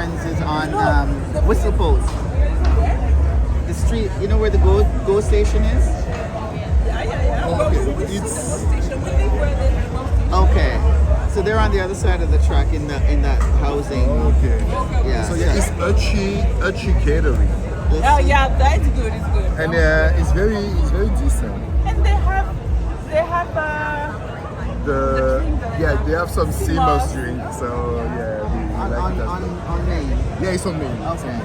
friends is on Whistle Post. The street, you know where the go station is? Okay. Okay. So they're on the other side of the track in that housing. Okay. Yeah. So yeah, it's Uchi catering. Yeah, that's good. It's good. And it's very decent. And they have They have some CMOS drink. So yeah, we like that. On Main. Yeah, it's on Main. Okay.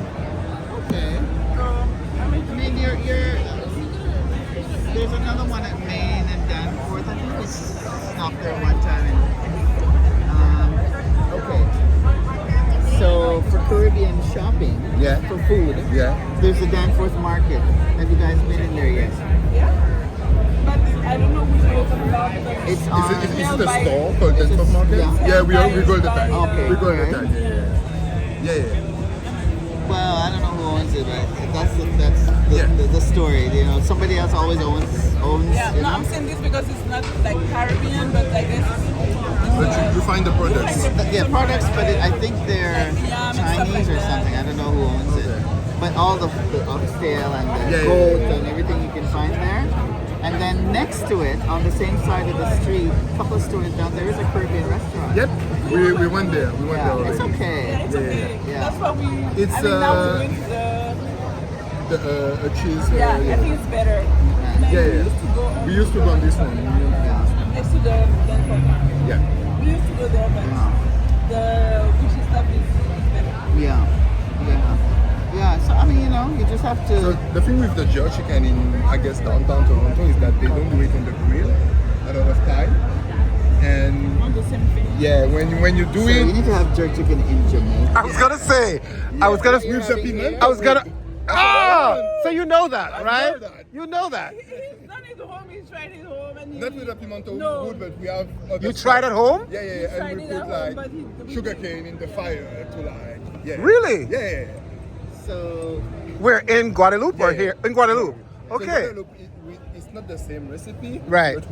Okay. I mean, there's another one at Main and Danforth. I think we stopped there one time. Okay. So for Caribbean shopping, for food, there's the Danforth Market. Have you guys been in there yet? Yeah. But I don't know which way to about it. It's on. Is it a store called Danforth Market? Yeah, we go the time. Okay. We go the time. Yeah. Well, I don't know who owns it, but that's the story. You know, somebody else always owns. Yeah, no, I'm saying this because it's not like Caribbean, but I guess. But you find the products. Products, but I think they're Chinese or something. I don't know who owns it. But all the oxtail and the goat and everything you can find there. And then next to it, on the same side of the street, a couple of stores down there is a Caribbean restaurant. Yep, we went there. We went there already. It's okay. Yeah, it's okay. Yeah. That's what we. It's I mean, now we went to the cheese. I think it's better. We used to go on this one. Next to the Danforth Market. Yeah. We used to go there, but the sushi stuff is better. Yeah, so I mean, you just have to. So the thing with the jerk chicken in, I guess, downtown Toronto is that they don't do it on the grill a lot of time. And Not the same thing. yeah, when you do So it, you need to have jerk chicken in Jamaica. I was gonna say, with the piment. I was gonna. So you know that, right? know that. You know that. He's done it home, he's tried it home, and Not with the pimento No. wood, but we have other You stuff. tried at home? Yeah, tried and we it put at home, but like we sugar didn't. cane in the fire to like. Really? Yeah. So We're in Guadeloupe or Yeah. here in Guadeloupe. So Okay. Guadeloupe, it's not the same recipe, Right. But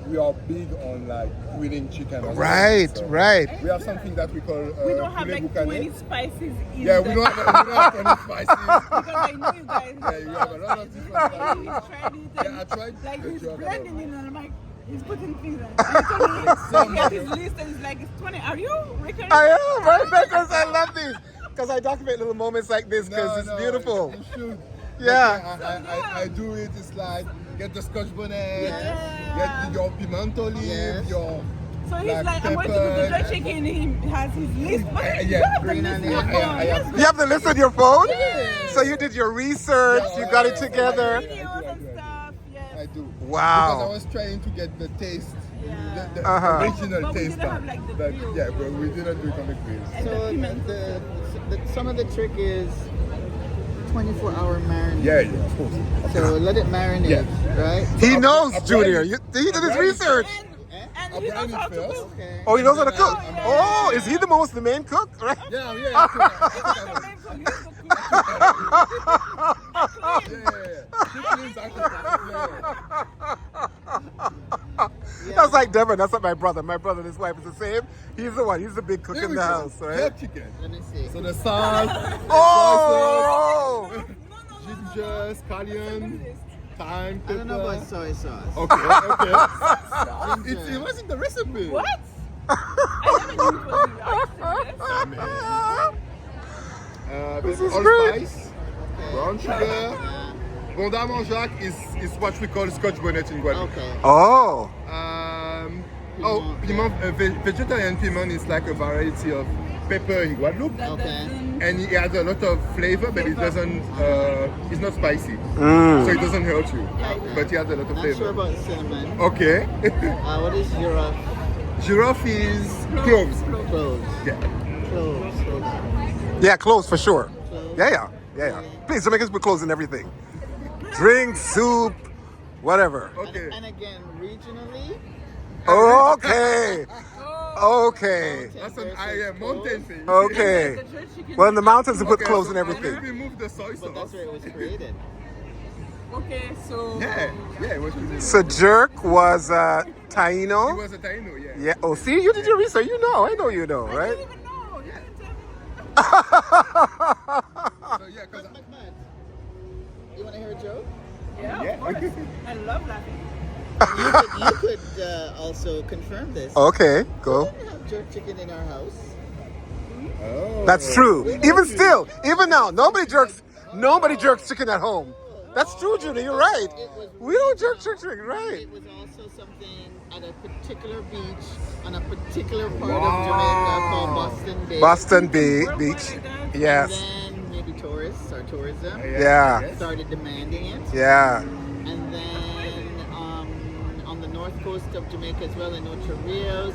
we are big on like grilling chicken. as well. Right, So right. We have something that we call We don't have poulet like boucané. 20 spices in Yeah, the we don't have any spices. because I know you guys Yeah, you have a lot of different tried it. spices. Yeah, I tried. Like but he's you have a lot. blending it and I'm like, he's putting things on. And he told me, he has his list and he's like, it's 20. Are you recording? I am, right? Because I love these. Because I document little moments like this because it's beautiful. You should. Yeah. But I do it. It's like get the Scotch bonnet, Yeah. get your pimento leaf, Yes. your. So he's like, I'm going to do the jerk chicken. He has his list. But Yeah, you have the green list in onion. your phone. I have- Yes, You have the list on your phone? Yeah. So you did your research, you got it together. videos and stuff. Yes. I do. Wow. Because I was trying to get the taste, Yeah. the Uh-huh. original But we taste. didn't have, like, the but grill. yeah, but we didn't do it on the grill. And the So pimento. some of the trick is 24-hour marinade. Yeah. So let it marinate, right? He knows, I'll try Junior. it. He did his I'll try it. research. And I'll he brine knows it how to first. cook. Okay. Oh, he knows how to cook. yeah. Oh, is he the main cook? Right? Yeah. I was like, Devin, that's not my brother. My brother and his wife is the same. He's the one. He's the big cook in the house, right? Jerk chicken. Let me see. So the salt, Oh! ginger, scallion, thyme, I don't know pepper. about soy sauce. Okay. It was in the recipe. What? I never knew it was This is allspice, Okay. brown sugar. Bondamment Jacques is what we call Scotch bonnet in Guadeloupe. Okay. Oh. Piment, vegetarian piment is like a variety of pepper in Guadeloupe, Okay. and it has a lot of flavor, but it doesn't. It's not spicy, Mm. so it doesn't hurt you. But it has a lot of Not flavor. sure about cinnamon. Okay. What is giraffe? Giraffe is cloves. Cloves. Yeah. Cloves. Okay. Yeah, clothes for sure. Cloves. Yeah. Please, Jamaicans put clothes in everything. Drink, soup, whatever. Okay. And again, regionally, Okay. Okay. That's an mountain thing. Okay. Well, in the mountains, they put Okay, clothes so in everything. We remove the soy but that's sauce. where it was created. Okay, so. Yeah, it was really. So jerk was It taino. was a taino, yeah. Yeah. Oh, see, you did your research. You know. I know you know, I right? didn't even know. You didn't tell me. So yeah, because But, you want to hear a joke? Yeah, Yeah. of course. I love laughing. You could also confirm this. Okay, We go. didn't have jerk chicken in our house. oh, That's true. Even still, even now, nobody jerks chicken at home. That's true, Judy. You're right. We don't jerk chicken, right? It was also something at a particular beach on a particular part of Jamaica called Boston Bay. Boston Bay Worldwide Beach. like that? Yes. And then maybe tourists or tourism Yeah. started demanding it. Yeah. And then on the north coast of Jamaica as well, in Ocho Rios,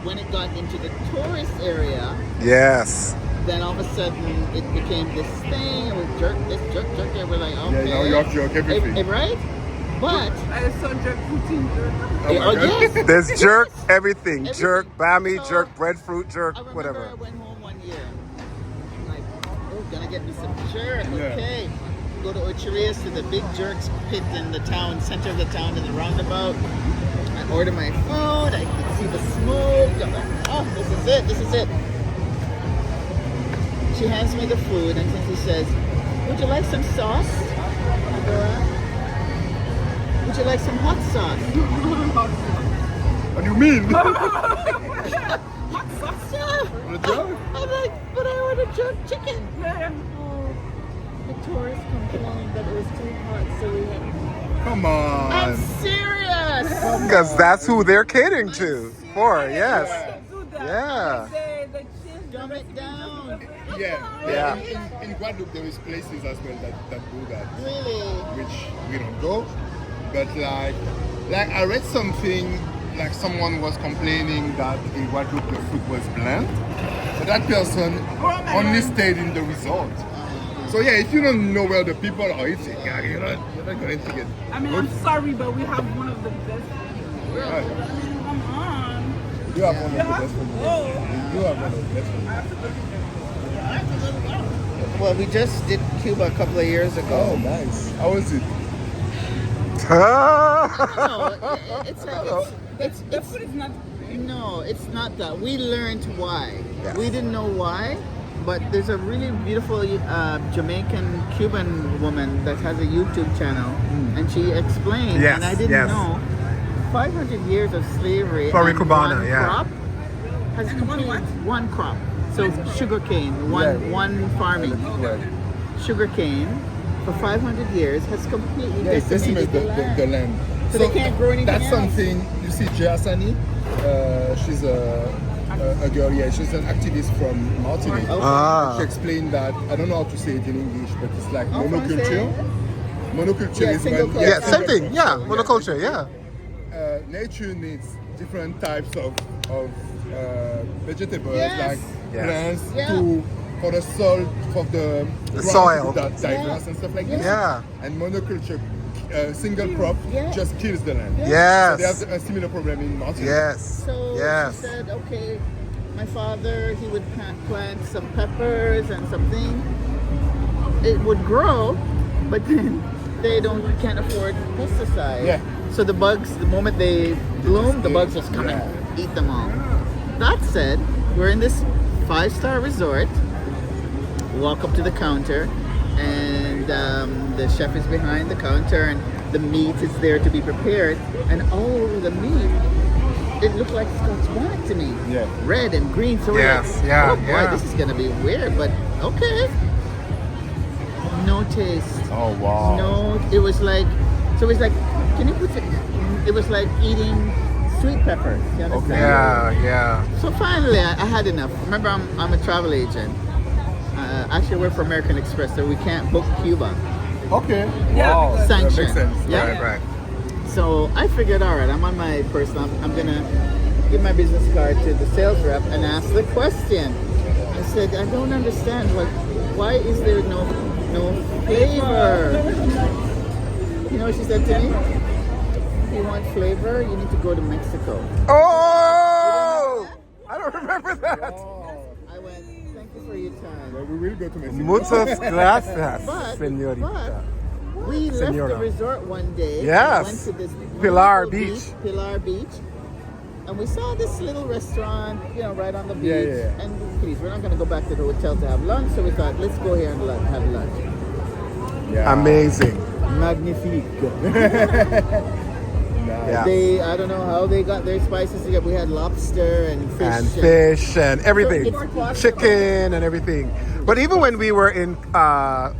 when it got into the tourist area, Yes. then all of a sudden it became this thing. It was jerk this, jerk that. We're like, okay, now you have jerk everything. right? But I saw jerk poutine jerk. Oh my God. yes. There's jerk, everything. Everything. Jerk, bami, So, jerk, breadfruit, jerk, I remember whatever. I went home one year. I'm like, oh, gonna get me some jerk. Yeah. Okay. Go to Ocho Rios to the big jerks pit in the town, center of the town in the roundabout. I order my food. I can see the smoke. I'm like, oh, this is it. This is it. She hands me the food and she says, would you like some sauce? I go, would you like some hot sauce? What do you mean? Hot sauce? Yeah. The jerk? I'm like, but I ordered jerk chicken. Yeah. The tourists complained that it was too hot, so we had. Come I'm on. serious. Because that's who they're catering to. For, yes. Do that. Yeah. They change the Dumb it recipe. down. Yeah. Yeah. In Guadeloupe, there is places as well that do that, Really? which we don't go. But like I read something, like someone was complaining that in Guadeloupe the food was bland, but that person only stayed in the resort. So yeah, if you don't know where the people are eating, you're not going to get. I mean, I'm sorry, but we have one of the best. Right. Come on. You have one of the best food. You have one of the best food. Well, we just did Cuba a couple of years ago. Oh, nice. How was it? No, it's The food is not. no, it's not that. We learned why. Yes. We didn't know why, but there's a really beautiful Jamaican Cuban woman that has a YouTube channel, and she explained, Yes, and I didn't yes. know, 500 years of slavery Flori and Cubana, one yeah. crop has And one completed what? one crop. So sugarcane, one farming. Right. Sugarcane for 500 years has completely Yeah, it decimates decimated the land. So they can't grow anything That's else. something, you see, Jasani, she's a girl, yeah, she's an activist from Martinique. Okay. Ah. She explained that, I don't know how to say it in English, but it's like En monoculture. Monoculture Yeah, is single when... culture. Yeah, same thing. Yeah, monoculture, yeah. Nature needs different types of vegetables, Yes. like Yes. plants, Yeah. for the soil, for the ground soil. to be diverse Yeah. and stuff like this. Yeah. And monoculture, single crop, Yeah. just kills the land. So Yes. there's a similar problem in Martinique. Yes. So Yes. she said, okay, my father, he would plant some peppers and something. It would grow, but then they can't afford pesticides. Yeah. So the bugs, the moment they bloom, the bugs just come and eat them all. That said, we're in this 5-star resort. Walk up to the counter, and the chef is behind the counter, and the meat is there to be prepared. And all over the meat, it looked like Scotch bonnet to me. Yeah. Red and green. So we're Yes, like, yeah, oh boy, yeah. this is gonna be weird, but okay. No taste. Oh wow. No, it was like, can you put it? It was like eating sweet peppers. You understand? Yeah, yeah. So finally, I had enough. Remember, I'm a travel agent. Actually, I work for American Express, so we can't book Cuba. Okay. Yeah, Wow. because- That Sanction. makes sense. Yeah. Right, right. So I figured, all right, I'm on my person. I'm gonna give my business card to the sales rep and ask the question. I said, I don't understand. Why is there no flavor? You know what she said to me? If you want flavor, you need to go to Mexico. Oh! I don't remember that. I went, thank you for your time. Well, we will go to Mexico. Muchas gracias, But señorita. we left the Senora. resort one day. Yes. And went to this Pilar wonderful Beach. Pilar Beach. And we saw this little restaurant, you know, right on the beach. Yeah, yeah. And please, we're not going to go back to the hotel to have lunch, so we thought, let's go here and have lunch. Yeah. Amazing. Magnifique. Yeah. I don't know how they got their spices together. We had lobster and fish. And fish and everything. So it's possible. Chicken and everything. But even when we were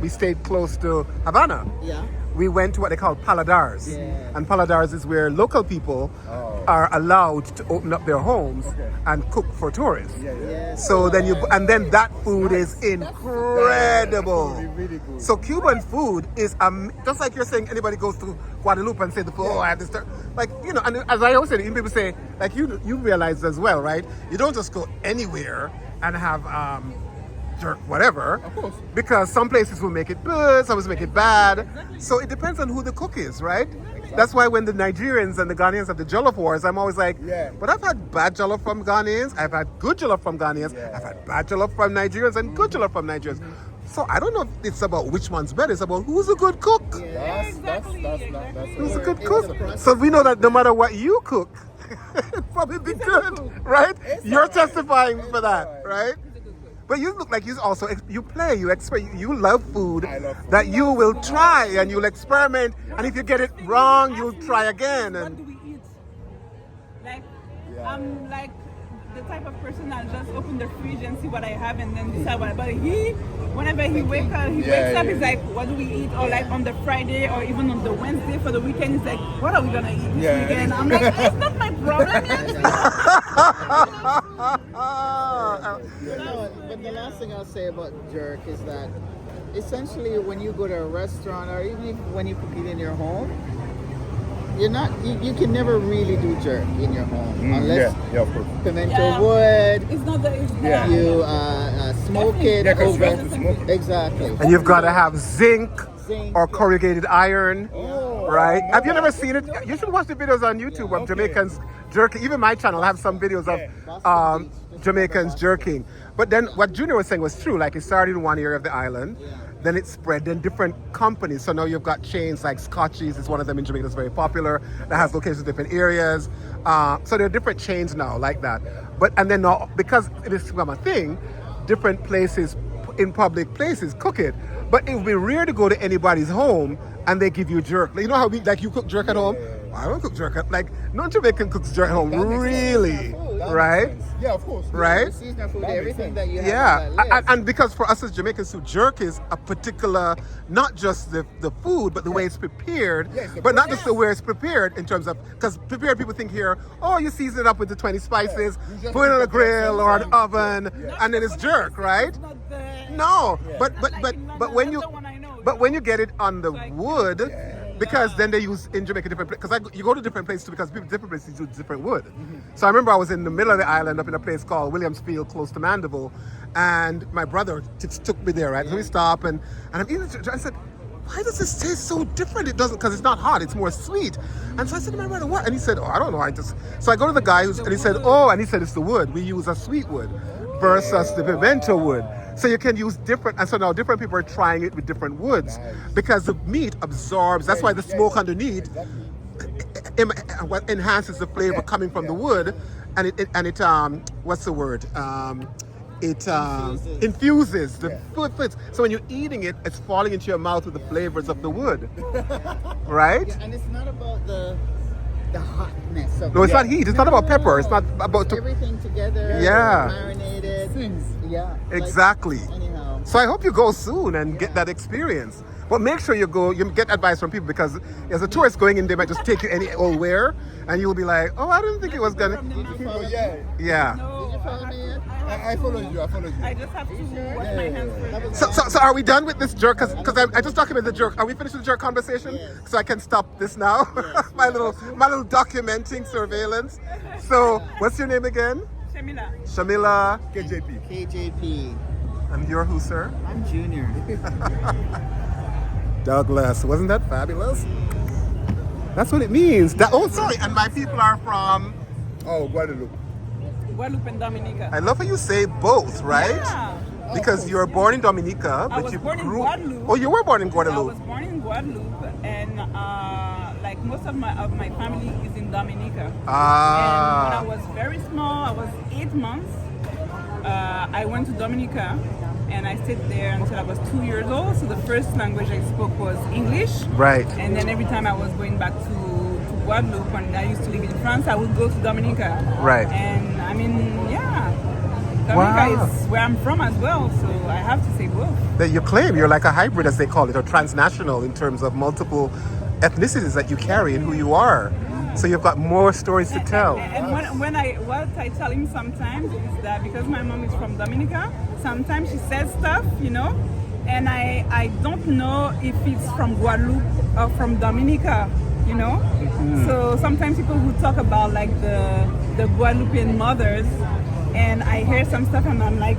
we stayed close to Havana. Yeah. We went to what they call paladars. Yeah. And paladars is where local people are allowed to open up their homes and cook for tourists. Yes. So then then that food is incredible. Really good. So Cuban food is just like you're saying. Anybody goes to Guadeloupe and say the food. Oh, I have this. Like, you know, and as I always say, people say, like you realize as well, right? You don't just go anywhere and have jerk whatever. Of course. Because some places will make it good, some will make it bad. So it depends on who the cook is, right? That's why when the Nigerians and the Ghanaians have the jollof wars, I'm always like, but I've had bad jollof from Ghanaians, I've had good jollof from Ghanaians, I've had bad jollof from Nigerians and good jollof from Nigerians. So I don't know if it's about which one's better, it's about who's a good cook. That's Who's a good cook? So we know that no matter what you cook, it'll probably be good, right? You're testifying for that, right? But you look like you love food that you will try and you'll experiment, and if you get it wrong, you'll try again. What And do we eat? Like, I'm like the type of person I'll just open the fridge and see what I have and then decide what. But whenever he wakes up, he's like, what do we eat? Or like on the Friday or even on the Wednesday for the weekend, he's like, what are we gonna eat this weekend? I'm like, it's not my problem. But the last thing I'll say about jerk is that essentially when you go to a restaurant or even when you cook it in your home, you can never really do jerk in your home unless of course. pimento wood. It's not the. You smoke it because you over. have to smoke it. Exactly. and you've got to have zinc or yeah. corrugated iron, right? no, Have you never seen it? You should watch the videos on YouTube of Jamaicans jerking. Even my channel, I have some videos of Jamaicans jerking. But then what Junior was saying was true. Like it started in one area of the island, then it spread. Then different companies. So now you've got chains like Scotchies is one of them in Jamaica that's very popular. That has locations in different areas. So there are different chains now like that. And then now because it has become a thing, different places in public places cook it. But it would be rare to go to anybody's home and they give you jerk. Like, you know how you cook jerk at home? I don't cook jerk at no Jamaican cooks jerk at home, really, right? Yeah, of course. Right? Seasonal food, everything that you have. Yeah, on that list. and because for us as Jamaicans, too, jerk is a particular, not just the food, but the way it's prepared, but not just the way it's prepared in terms of, because prepared people think here, oh, you season it up with the 20 spices, put it on a grill or an oven, and then it's jerk, right? No, but when you get it on the wood, because then they use in Jamaica different places. Because you go to different places too, because different places use different wood. So I remember I was in the middle of the island up in a place called Williamsfield, close to Mandeville, and my brother took me there, right? So we stopped and I'm eating it. I said, why does this taste so different? It doesn't, because it's not hot, it's more sweet. And so I said to my brother, what? And he said, oh, I don't know. So I go to the guy and he said, it's the wood. We use a sweet wood versus the pimento wood. So you can use different, and so now different people are trying it with different woods because the meat absorbs. That's why the smoke underneath enhances the flavor coming from the wood, and it what's the word? It infuses the food. So when you're eating it, it's falling into your mouth with the flavors of the wood, right? Yeah, and it's not about the hotness of No, it's not heat. It's not about pepper. It's not about everything together. Yeah. Marinated. Yeah. Exactly. Anyhow. So I hope you go soon and get that experience. But make sure you get advice from people, because as a tourist going in, they might just take you any old where, and you'll be like, oh, I didn't think it was gonna. Yeah. No, Did you follow me yet? I follow you. I just have to wash my hands first. So are we done with this jerk? Because I just documented the jerk. Are we finished with the jerk conversation? Yes. So I can stop this now. my little documenting surveillance. So what's your name again? Shamila. KJP. And you're who, sir? I'm Junior. Douglas. Wasn't that fabulous? That's what it means. Sorry. And my people are from. Oh, Guadeloupe. Guadeloupe and Dominica. I love how you say both, right? Yeah. Because you were born in Dominica, but was you born in grew. Guadeloupe. Oh, you were born in I Guadeloupe. was born in Guadeloupe, and like most of my family is in Dominica. Ah. And when I was very small, I was 8 months. I went to Dominica, and I stayed there until I was 2 years old. So the first language I spoke was English. Right. And then every time I was going back to Guadeloupe, when I used to live in France, I would go to Dominica. Right. And I mean, yeah, Dominica Wow. is where I'm from as well. So I have to say both. That you claim you're like a hybrid, as they call it, or transnational in terms of multiple ethnicities that you carry and who you are. So you've got more stories to tell. And what I tell him sometimes is that because my mom is from Dominica, sometimes she says stuff, you know, and I don't know if it's from Guadeloupe or from Dominica, you know. So sometimes people will talk about like the Guadeloupean mothers, and I hear some stuff and I'm like,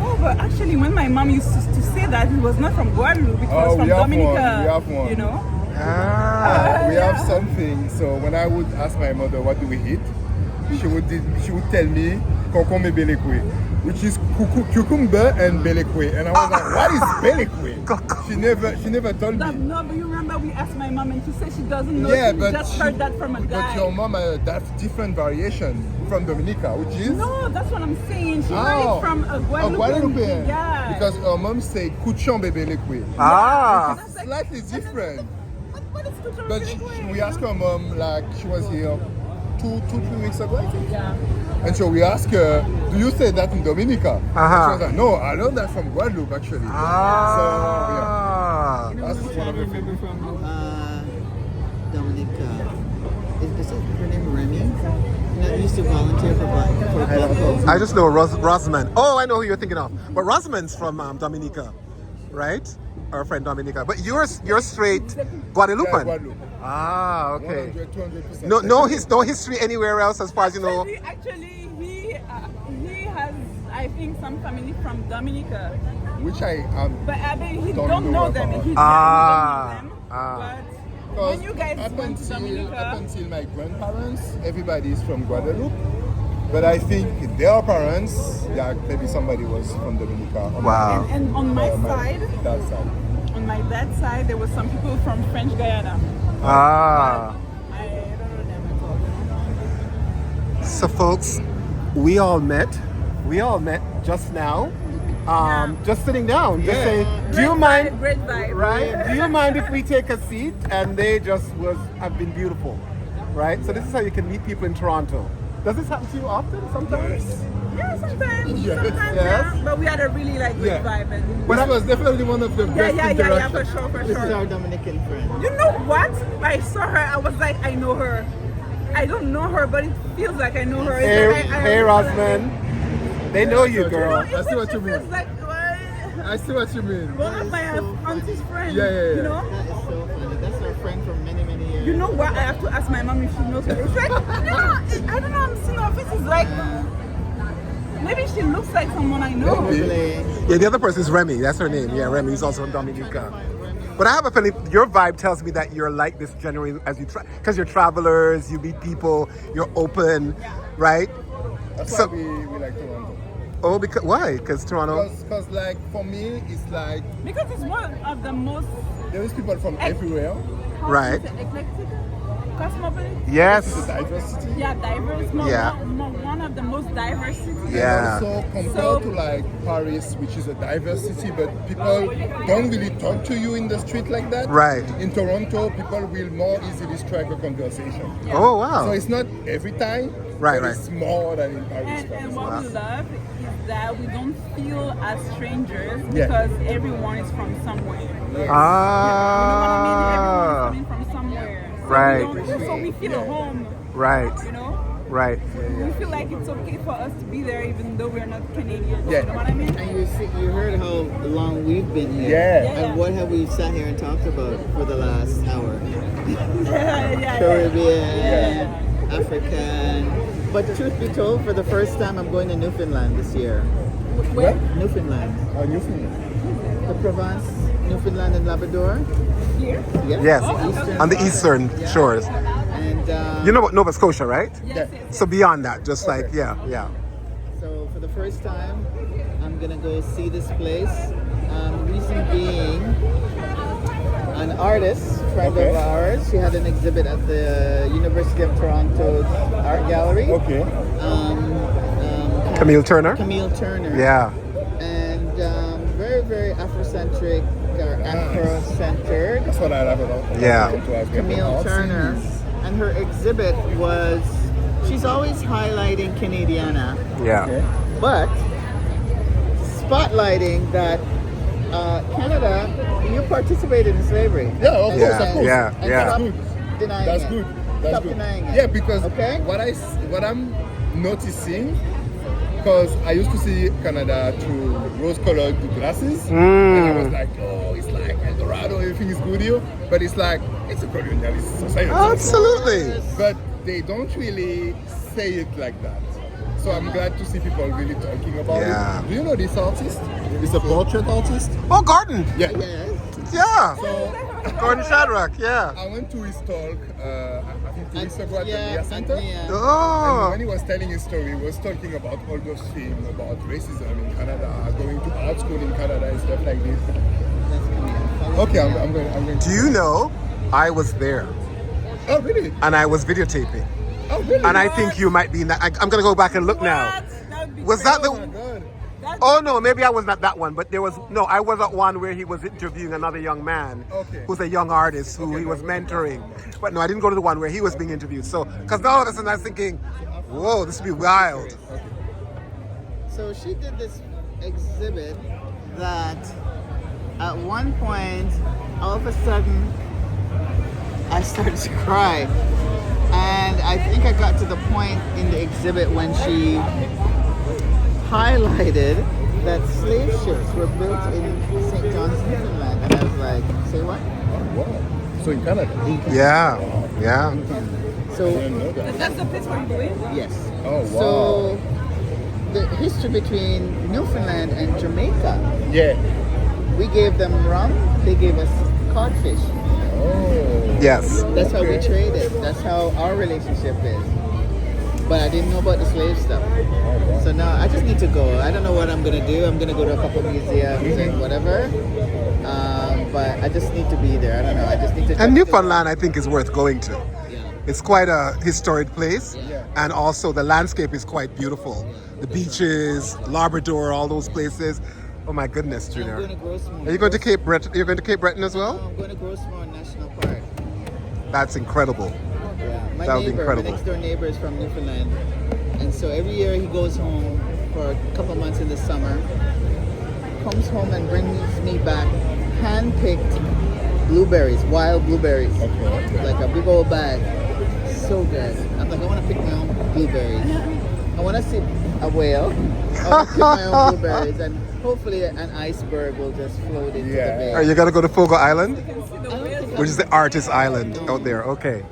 oh, but actually when my mom used to say that, it was not from Guadeloupe, it was from Dominica, we have one. you know. We have something. So when I would ask my mother what do we eat, she would tell me concombre belekwe, which is cucumber and belekwe, and I was like, what is belekwe? She never told me. No, but you remember we asked my mom and she said she doesn't know. Yeah, She but just heard that from a guy. But your mom had that different variation from Dominica, which is No, that's what I'm saying. She heard it from a Guadeloupean. Yeah. Because her mom said kuchombe belekwe. Ah. It's slightly different. What is kuchombe But belekwe? we asked her mom, like, she was here 2-3 weeks ago, I think. Yeah. And so we asked her, do you say that in Dominica? Uh-huh. She was like, no, I learned that from Guadeloupe, actually. Ah. So, yeah. That's Which one I of the remember things. from Dominica. Is it her name Remy? That used to volunteer for Black folks. I just know Rosamond. Oh, I know who you're thinking of. But Rosamond's from Dominica, right? Our friend Dominica. But you're straight Guadeloupean. Yeah, Guadeloupe. Ah, okay. 100, 200%. No history anywhere else as far as you know. Actually, he has, I think, some family from Dominica. Which I But I mean, he Don't don't know know them. about. He Ah, don't know them. ah. But when you guys up went to until Dominica, my grandparents, everybody is from Guadeloupe. But I think their parents, yeah, maybe somebody was from Dominica. On Wow. and on my my side, dad's side. on my dad's side, there were some people from French Guyana. Ah. I don't know them at all. So, folks, we all met just now. Just sitting down. Just Yeah. say, do Great you mind? vibe, Great vibe. Right? Do you mind if we take a seat? And they just have been beautiful, right? So this is how you can meet people in Toronto. Does this happen to you often? Sometimes. Yeah, sometimes. Yes. Sometimes, Yes. yeah. But we had a really like great Yeah. vibe. And But that was definitely one of the best yeah, interactions. for sure. This is our Dominican friend. You know what? I saw her. I was like, I know her. I don't know her, but it feels like I know her. It's Hey, like hey, Rosamond. They know you, girl. I see what you mean. Feels like I see what you mean. one of my auntie's friends. Yeah, yeah, yeah. You know. That is so funny. That's our friend from many, many years. You know what? I have to ask my mom if she knows her. It's like, I don't know. I'm seeing her face. It's like maybe she looks like someone I know. Probably. Yeah, the other person is Remy. That's her name. Yeah, Remy. He's also from Dominica. But I have a feeling your vibe tells me that you're like this generally as you try, because you're travelers, you meet people, you're open, right? That's So- why we like Toronto. Oh, because why? Because Toronto. Because like for me, it's like Because it's one of the most there is people from everywhere. Right. Eclectic, cosmopolitan. Yes. The diversity. Yeah, diverse. Yeah. One of the most diverse cities. Yeah. And also compared So- to like Paris, which is a diverse city, but people don't really talk to you in the street like that. Right. In Toronto, people will more easily strike a conversation. Oh, wow. So it's not every time. Right, but right. It's more than in Paris. And for what instance. we love is that we don't feel as strangers Yeah. because everyone is from somewhere. Ah. You know what I mean? Everyone's coming from somewhere. So Right. We don't, so we feel at home, Right. you know? Right. We feel like it's okay for us to be there even though we're not Canadians. Yeah. You know what I mean? And you heard how long we've been here. Yeah. And what have we sat here and talked about for the last hour? Yeah. Caribbean, African. But truth be told, for the first time, I'm going to Newfoundland this year. Where? Newfoundland. Newfoundland. The Provence, Newfoundland and Labrador. Here? Yes. Eastern On the part. eastern Yeah. shores. And You know what Nova Scotia, right? Yes. So beyond that, just like, Okay. yeah. so for the first time, I'm gonna go see this place. Reason being, an artist, friend of ours. She had an exhibit at the University of Toronto's Art Gallery. Okay. Camille Turner. Camille Turner. Yeah. And very, very Afrocentric or Afro-centered. That's what I love about. Yeah. Camille Turner. And her exhibit was, she's always highlighting Canadiana, Yeah. but spotlighting that Canada, you participated in slavery. Yeah, of course, Yeah, of course. yeah, And yeah. stop That's denying That's it. good. That's Stop good. denying it. Yeah, because Okay. what I'm noticing, because I used to see Canada through rose-colored glasses, and I was like, oh, it's like El Dorado, everything is good here, but it's like it's a colonialist society. Absolutely. But they don't really say it like that. So I'm glad to see people really talking about Yeah. it. Do you know this artist? It's a portrait artist. Oh, Gordon. Yeah. Yes. Yeah. So Gordon Shadrach. Yeah. I went to his talk, I think 2 weeks ago at the Yeah, Media Center. yeah. And Oh. when he was telling his story, he was talking about all those things about racism in Canada, going to art school in Canada and stuff like this. That's Camille. Okay, I'm going. Do you know, I was there Oh really? and I was videotaping. Oh really? And I think you might be in that. I'm going to go back and look now. What? That would be Was that Oh my the. God. Oh no, maybe I was not that one, but there was no. I was at one where he was interviewing another young man, Okay. who's a young artist who he was mentoring. But no, I didn't go to the one where he was being interviewed. So, because all of a sudden I was thinking, whoa, this would be wild. So she did this exhibit that at one point, all of a sudden, I started to cry. And I think I got to the point in the exhibit when she highlighted that slave ships were built in St. John's, Newfoundland. And I was like, say what? Oh, wow. So in Canada? Yeah, yeah. I So, didn't know that. That's the place where you live? yes. Oh wow. So, the history between Newfoundland and Jamaica, Yeah. we gave them rum, they gave us codfish. Oh. Yes. That's how we Okay. traded. That's how our relationship is. But I didn't know about the slave stuff. Oh, wow. So now I just need to go. I don't know what I'm gonna do. I'm gonna go to a couple museums and whatever. But I just need to be there. I don't know. I just need to. And Newfoundland, I think, is worth going to. Yeah. It's quite a historic place, Yeah. and also the landscape is quite beautiful. The beaches, Labrador, all those places. Oh my goodness, I'm Junior. going to Grossmore. Are you going to Cape Breton? You're going to Cape Breton as No, well? I'm going to Grossmore National Park. That's incredible. Yeah. My That would be neighbor, incredible. my next door neighbor is from Newfoundland, and so every year he goes home for a couple months in the summer, comes home and brings me back hand-picked blueberries, wild blueberries, Okay. like a big old bag. So good. I'm like, I want to pick my own blueberries. I want to see a whale. I want to pick my own blueberries, and hopefully an iceberg will just float into Yeah. the bay. Are you going to go to Fogo Island? You can see the I don't whales. think Which is the artist island out there. Okay.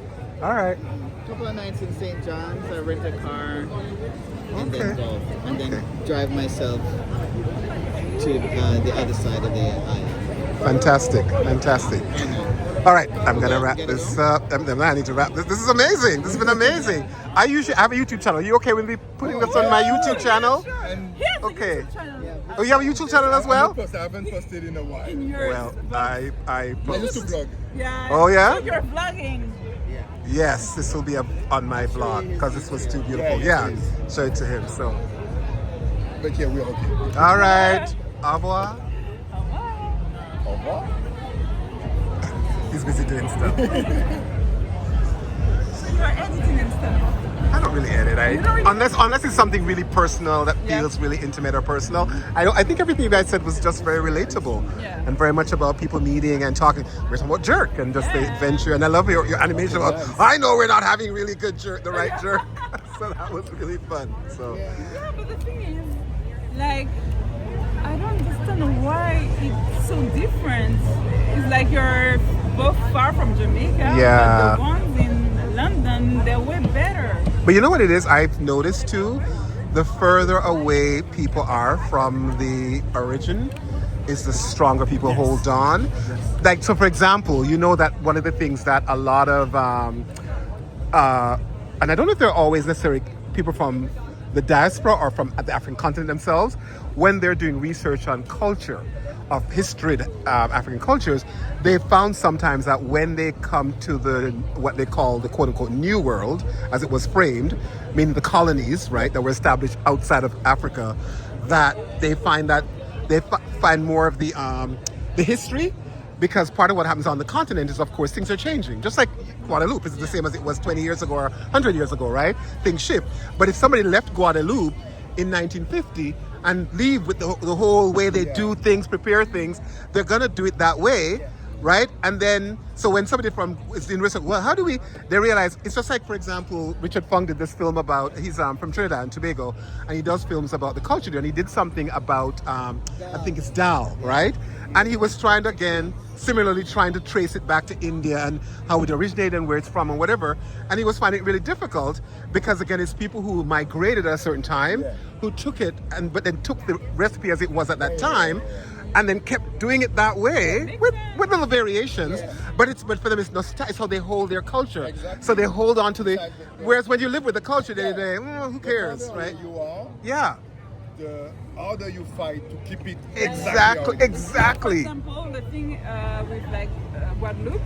All right. A couple of nights in St. John's, I rent a car and Okay. then go, and then Okay. drive myself to the other side of the island. Fantastic. Fantastic. All right, I'm gonna wrap this up. I need to wrap this. This is amazing. This has been amazing. I usually have a YouTube channel. You okay with me putting this on my YouTube channel? And He has a Okay. YouTube channel. Oh, you have a YouTube channel as well? I haven't posted in a while. In yours. Well, I I used to post. vlog. Yeah. Oh, yeah? So you're vlogging. Yes, this will be on my vlog because this was too beautiful. Yeah, Yeah, it show it to him. So, But yeah, we're okay. all right, au revoir. Au revoir. He's busy doing stuff. So you're editing and stuff. I don't really edit. You don't really- Unless it's something really personal that Yeah. feels really intimate or personal. I think everything you guys said was just very relatable Yeah. and very much about people meeting and talking. We're talking about jerk and just the Yeah. adventure. And I love your animation about. Yes. I know we're not having really good jerk, the right jerk. So that was really fun. So Yeah, but the thing is, like, I don't understand why it's so different. It's like you're both far from Jamaica, Yeah. but the ones in London, they're way better. But you know what it is? I've noticed too, the further away people are from the origin, is the stronger people hold on. Like, so for example, you know that one of the things that a lot of, and I don't know if they're always necessarily people from the diaspora or from the African continent themselves, when they're doing research on culture, of history, African cultures, they found sometimes that when they come to the what they call the quote-unquote New World, as it was framed, meaning the colonies, right, that were established outside of Africa, that they find find more of the history, because part of what happens on the continent is, of course, things are changing. Just like Guadeloupe is the same as it was 20 years ago or 100 years ago, right? Things shift. But if somebody left Guadeloupe in 1950 and leave with the whole way they do things, prepare things, they're going to do it that way, right? And then, so when somebody is in research, well, how do we, they realize, it's just like, for example, Richard Fung did this film about, he's from Trinidad and Tobago, and he does films about the culture there, and he did something about, I think it's Dal, right? And he was trying to, again, similarly trying to trace it back to India and how it originated and where it's from and whatever. And he was finding it really difficult because, again, it's people who migrated at a certain time, who took it, but then took the recipe as it was at that time, and then kept doing it that way with little variations. But for them, it's nostalgia. It's how they hold their culture. Exactly. So they hold on to whereas when you live with the culture, they who cares, right? You are, Yeah. the harder you fight to keep it Exactly. For Exactly. example, the thing with like Guadeloupe,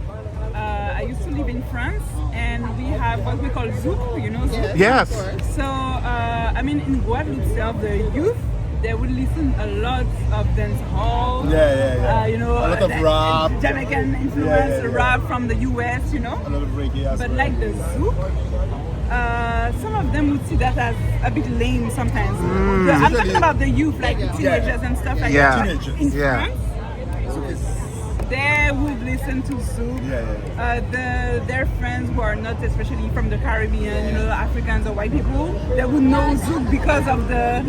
I used to live in France, and we have what we call zouk, you know zouk? Yes. So, I mean, in Guadeloupe itself, the youth, they would listen a lot of dance hall. You know, a lot of like rap. Jamaican influence, rap from the US, you know. A lot of reggae as But well. like the zouk, some of them would see that as a bit lame sometimes. I'm talking about the youth, like the teenagers and stuff like Yeah. that. In Yeah. France, they would listen to zouk. Their friends who are not especially from the Caribbean, you know, Africans or white people, they would know zouk because of the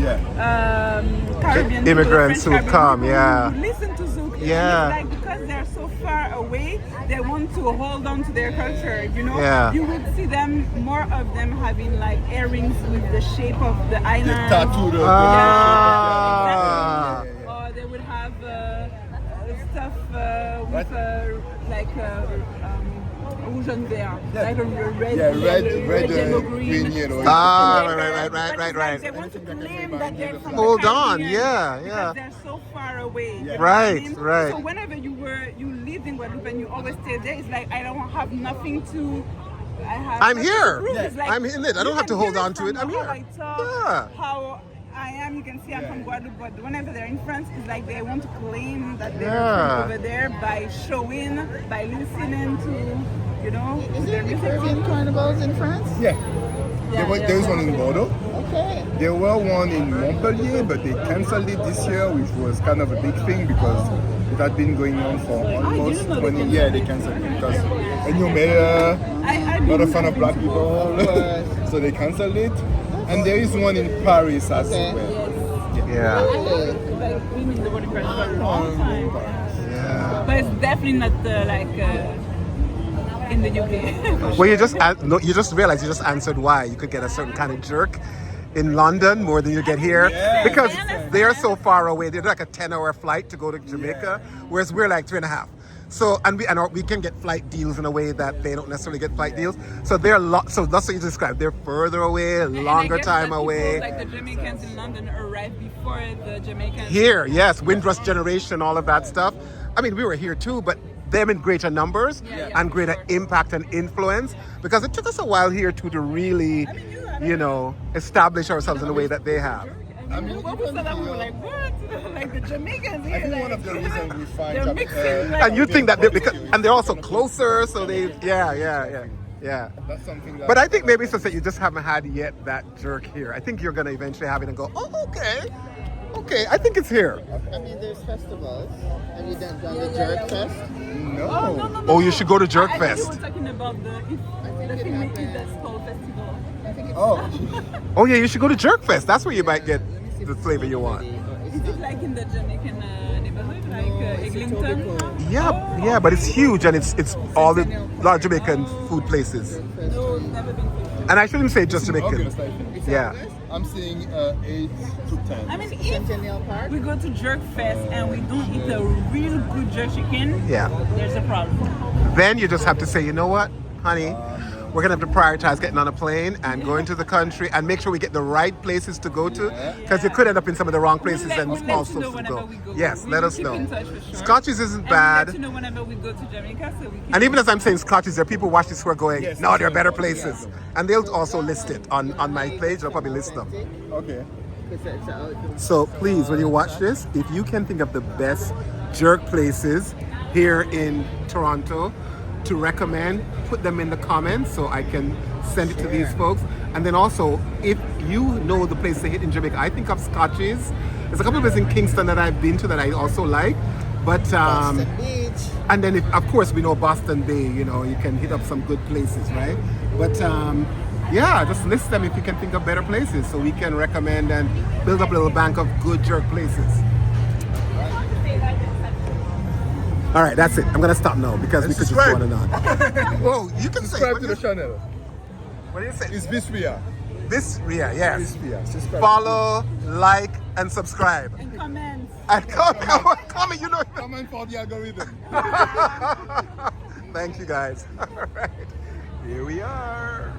Caribbean Immigrants people, who French come, Caribbean people who would listen to zouk. Yeah. And it's like because they're so far away, they want to hold on to their culture. You know, Yeah. you would see them, more of them having like earrings with the shape of the island. Tattooed. Ah. Or they would have stuff with like rouge and vert, like a red, red, yellow, green, yellow. Ah, But right. it's like they want to claim that they're from Hold the on, Caribbean yeah. because they're so far away. You know Right, what I mean? right. So whenever you lived in Guadeloupe and you always stay there, it's like I don't have nothing to. I'm here. It's like, I'm in it. I don't you have to can hold hear on to it. from I'm how here. I talk, Yeah. how I am. You can see I'm from Guadeloupe, but whenever they're in France, it's like they want to claim that they're from over there by showing, by listening to, you know. Is there any Caribbean carnivals in France? There was one in Bordeaux. Okay. There were one in Montpellier, but they cancelled it this year, which was kind of a big thing because it had been going on for almost 20 years. They cancelled it because a new mayor, not a fan of black people, so they cancelled it. And there is one in Paris as well. Yeah. Like been in the Border for a long time. But it's definitely not in the UK. Well, you just realized you just answered why you could get a certain kind of jerk in London more than you get here because they are so far away. They're like a 10-hour flight to go to Jamaica, whereas we're like 3.5. So we can get flight deals in a way that they don't necessarily get flight deals. So so that's what you described. They're further away, longer time away. Like the Jamaicans in London arrived before the Jamaicans Here, yes, Windrush generation, all of that stuff. I mean, we were here too, but them in greater numbers and greater impact and influence because it took us a while here too to really, establish ourselves in the way that they have. I mean, what was that? We were like, what? Like the Jamaicans here. I think one of the reasons we find they're mixing. Like, And you think that and they're also closer, so they, yeah. That's something that, But I think maybe it's just that you just haven't had yet that jerk here. I think you're gonna eventually have it and go, oh, okay, I think it's here. I mean, there's festivals. Have you done the Jerk Fest? no. Oh, you should go to Jerk I Fest. think you were talking about the film Skull Festival. Oh yeah, you should go to Jerk Fest. That's where you might get the flavor you want. Is it like in the Jamaican neighborhood, like Eglinton? Yeah, but it's huge and it's all the lot of Jamaican food places. No, never been to. And I shouldn't say just Jamaican. August, I think. Yeah. I'm seeing 8 to 10. I mean, if Centennial Park? we go to Jerk Fest and we don't eat a real good jerk chicken, Yeah. there's a problem. Then you just have to say, you know what, honey, we're gonna have to prioritize getting on a plane and going to the country and make sure we get the right places to go to, because you could end up in some of the wrong places and We'll let also you know to whenever go. we go. Yes, let us keep know. in touch for sure. Scotches isn't And bad. we'll let you know whenever we go to Jamaica, so we can. And even as I'm saying Scotches, there are people watch this who are going, Yes, no, there are yes, better yes, places. yes. And they'll also list it on my page. They'll probably list them. Okay. So please, when you watch this, if you can think of the best jerk places here in Toronto to recommend, put them in the comments so I can send it to these folks. And then also, if you know the place to hit in Jamaica, I think of Scotches. There's a couple of places in Kingston that I've been to that I also like. But Boston Beach. and then of course we know Boston Bay, you know, you can hit up some good places, right? But yeah, just list them if you can think of better places so we can recommend and build up a little bank of good jerk places. All right, that's it. I'm gonna stop now because we could just go on and on. Whoa, you can say. Subscribe to the channel. What do you say? It's Bisria. This Ria, yes. Bisria. Subscribe. Follow, like, and subscribe. And comments. And comment, you know. Comment for the algorithm. Thank you guys. All right, here we are.